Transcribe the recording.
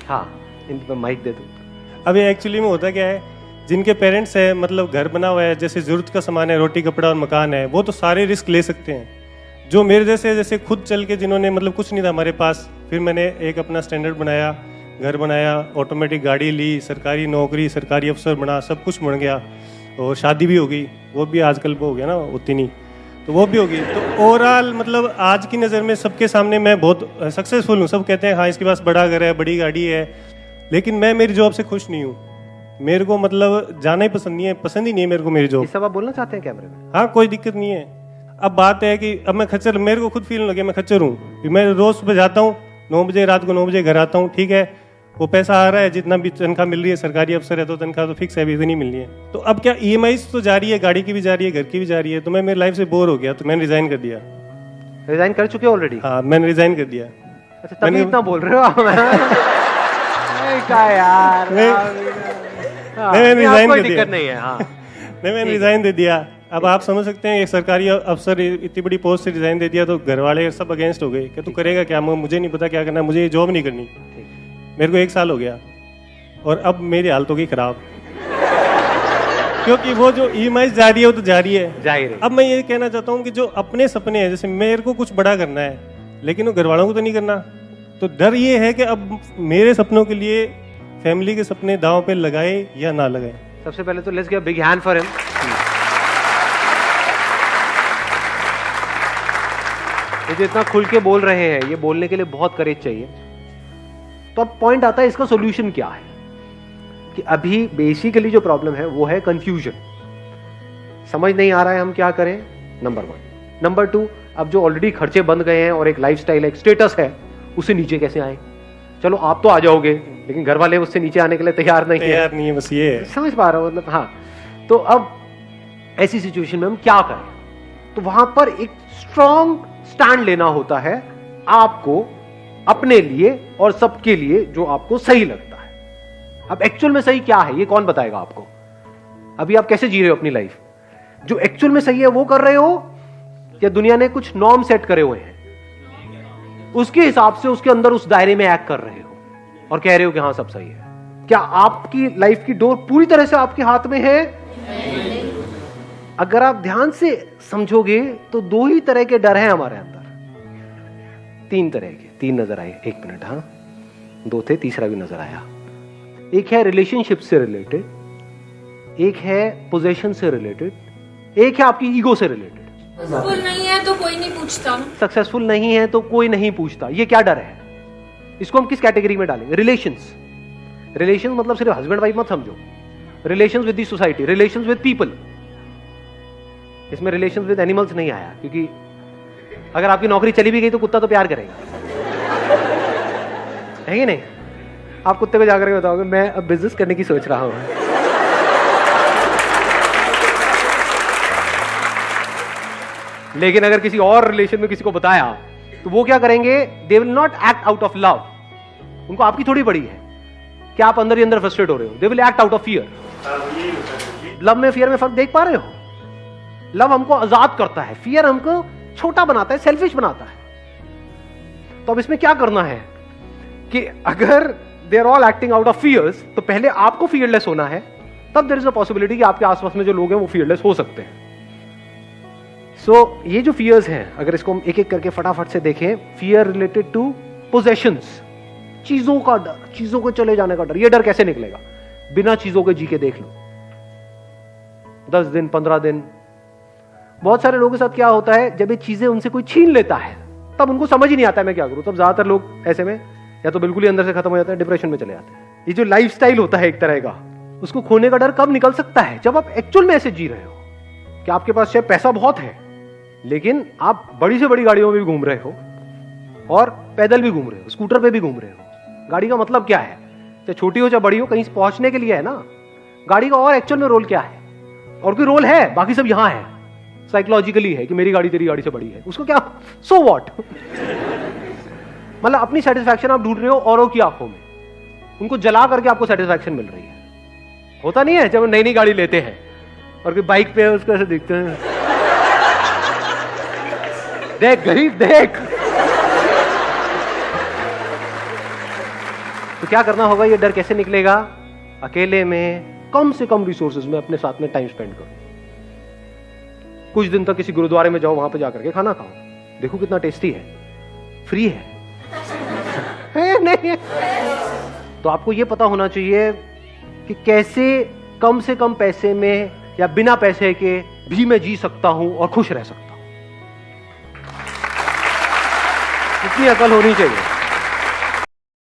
हाँ, इन पे माइक दे दो। अभी एक्चुअली में होता क्या है, जिनके पेरेंट्स है, मतलब घर बना हुआ है, जैसे जरूरत का सामान है, रोटी कपड़ा और मकान है, वो तो सारे रिस्क ले सकते हैं। जो मेरे जैसे खुद चल के, जिन्होंने मतलब कुछ नहीं था हमारे पास, फिर मैंने एक अपना स्टैंडर्ड बनाया, घर बनाया, ऑटोमेटिक गाड़ी ली, सरकारी नौकरी, सरकारी अफसर बना, सब कुछ बन गया, और शादी भी हो गई, वो भी आजकल वो हो गया ना उतनी, तो वो भी हो गई। तो ओवरऑल मतलब आज की नज़र में सबके सामने मैं बहुत सक्सेसफुल हूँ। सब कहते हैं हाँ इसके पास बड़ा घर है, बड़ी गाड़ी है, लेकिन मैं मेरी जॉब से खुश नहीं हूँ। मेरे को मतलब जाना ही पसंद नहीं है, पसंद ही नहीं है मेरे को मेरी जॉब। ये सब आप बोलना चाहते हैं कैमरे में? हाँ, कोई दिक्कत नहीं है। अब बात है कि अब मैं खच्चर, मेरे को खुद फील लगे मैं खच्चर हूँ। मैं रोज सुबह जाता हूँ 9 बजे, रात को 9 बजे घर आता हूँ, ठीक है, वो पैसा आ रहा है, जितना भी तनख्वाह मिल रही है, सरकारी अफसर है तो तनख्वाह तो फिक्स है, अभी इतनी मिल रही है। तो अब क्या EMI तो जा रही है, गाड़ी की भी जा रही है, घर की भी जा रही है, तो मैं मेरी लाइफ से बोर हो गया, तो मैंने रिजाइन कर दिया। रिजाइन कर चुके ऑलरेडी? हाँ, मैंने रिजाइन कर दिया। अच्छा, तभी इतना बोल रहे हो आप? क्या यार, मैंने रिजाइन कर दिया। दिक्कत नहीं है। हाँ, नहीं, मैंने रिजाइन दे दिया। अब आप समझ सकते हैं, एक सरकारी अफसर इतनी बड़ी पोस्ट से रिजाइन दे दिया, तो घर वाले सब अगेंस्ट हो गए कि तू करेगा क्या, मुझे नहीं पता क्या करना है, मुझे ये जॉब नहीं करनी। मेरे को 1 साल हो गया और अब मेरी हालत हो गई खराब, क्योंकि वो जो EMI जा रही है वो तो जा रही है, जाहिर है। अब मैं ये कहना चाहता हूँ कि जो अपने सपने हैं, जैसे मेरे को कुछ बड़ा करना है, लेकिन वो घर वालों को तो नहीं करना, तो डर ये है कि अब मेरे सपनों के लिए फैमिली के सपने दांव पे लगाए या ना लगाए। सबसे पहले तो let's give a big hand for him. ये जो इतना खुल के बोल रहे हैं, ये बोलने के लिए बहुत करेज चाहिए। तो अब पॉइंट आता है, इसका सॉल्यूशन क्या है? कि अभी बेसिकली जो प्रॉब्लम है वो है कंफ्यूजन, समझ नहीं आ रहा है हम क्या करें, नंबर 1। नंबर 2, अब जो ऑलरेडी खर्चे बंद गए हैं और एक लाइफस्टाइल, एक स्टेटस है, उससे नीचे कैसे आए? चलो आप तो आ जाओगे, लेकिन घर वाले उससे नीचे आने के लिए तैयार नहीं है, बस ये है। समझ पा रहा हूं मतलब? हाँ, तो अब ऐसी सिचुएशन में हम क्या करें? तो वहां पर एक स्ट्रॉन्ग स्टैंड लेना होता है आपको, अपने लिए और सबके लिए, जो आपको सही लगता है। अब एक्चुअल में सही क्या है ये कौन बताएगा आपको? अभी आप कैसे जी रहे हो अपनी लाइफ? जो एक्चुअल में सही है वो कर रहे हो, या दुनिया ने कुछ नॉर्म सेट करे हुए हैं, उसके हिसाब से उसके अंदर उस दायरे में एक्ट कर रहे हो और कह रहे हो कि हाँ सब सही है? क्या आपकी लाइफ की डोर पूरी तरह से आपके हाथ में है? अगर आप ध्यान से समझोगे तो 2 ही तरह के डर हैं हमारे अंदर, 3 तरह के, 3 नजर आए। 1 मिनट, हाँ 2 थे, तीसरा भी नजर आया। एक है रिलेशनशिप से रिलेटेड, एक है पोजेशन से रिलेटेड, एक है आपकी ईगो से रिलेटेड। सक्सेसफुल नहीं है तो कोई नहीं पूछता, सक्सेसफुल नहीं है तो कोई नहीं पूछता, ये क्या डर है? इसको हम किस कैटेगरी में डालेंगे? रिलेशंस। रिलेशन मतलब सिर्फ हस्बैंड वाइफ मत समझो, relations with the society, relations with people. इसमें रिलेशंस विद एनिमल्स नहीं आया, क्योंकि अगर आपकी नौकरी चली भी गई तो कुत्ता तो प्यार करेगा, है कि नहीं? आप कुत्ते को जाकर के बताओगे मैं अब बिजनेस करने की सोच रहा हूं, लेकिन अगर किसी और रिलेशन में किसी को बताया तो वो क्या करेंगे? They will not act out of love. उनको आपकी थोड़ी पड़ी है कि आप अंदर ही अंदर फ्रस्ट्रेट हो रहे हो। They will act out of fear. Love में फियर में फर्क देख पा रहे हो? लव हमको आजाद करता है, फियर हमको छोटा बनाता है, सेल्फिश बनाता है। तो अब इसमें क्या करना है कि अगर they are all acting out of fears, तो पहले आपको फियरलेस होना है, तब देयर इज अ पॉसिबिलिटी कि आपके आसपास में जो लोग हैं वो फियरलेस हो सकते हैं। ये जो फियर्स हैं, अगर इसको हम एक एक करके फटाफट से देखें, फियर रिलेटेड टू पोजेशंस, चीजों का डर, चीजों को चले जाने का डर। ये डर कैसे निकलेगा? बिना चीजों के जी के देख लो, 10 दिन 15 दिन। बहुत सारे लोगों के साथ क्या होता है, जब ये चीजें उनसे कोई छीन लेता है तब उनको समझ ही नहीं आता है मैं क्या करूं। तब ज्यादातर लोग ऐसे में या तो बिल्कुल ही अंदर से खत्म हो जाते हैं, डिप्रेशन में चले जाते हैं। ये जो लाइफस्टाइल होता है एक तरह का, उसको खोने का डर कब निकल सकता है? जब आप एक्चुअल में ऐसे जी रहे हो कि आपके पास शायद पैसा बहुत है, लेकिन आप बड़ी से बड़ी गाड़ियों में भी घूम रहे हो और पैदल भी घूम रहे हो, स्कूटर पे भी घूम रहे हो। गाड़ी का मतलब क्या है? चाहे छोटी हो चाहे बड़ी हो, कहीं पहुंचने के लिए है ना। गाड़ी का और एक्चुअल में रोल क्या है? और कोई रोल है? बाकी सब यहां है, साइकोलॉजिकली है कि मेरी गाड़ी तेरी गाड़ी से बड़ी है, उसको क्या, सो व्हाट। मतलब अपनी सेटिस्फैक्शन आप ढूंढ रहे हो औरों की आंखों में, उनको जला करके आपको सेटिस्फैक्शन मिल रही है। होता नहीं है जब नई नई गाड़ी लेते हैं और कोई बाइक पे है उसको ऐसे देखते हैं, देख गरीब देख। तो क्या करना होगा, ये डर कैसे निकलेगा? अकेले में कम से कम रिसोर्सेज में अपने साथ में टाइम स्पेंड करो। कुछ दिन तक किसी गुरुद्वारे में जाओ, वहां पे जाकर के खाना खाओ, देखो कितना टेस्टी है, फ्री है, है नहीं है? तो आपको ये पता होना चाहिए कि कैसे कम से कम पैसे में या बिना पैसे के भी मैं जी सकता हूं और खुश रह सकता हूं। इतनी अकल होनी चाहिए।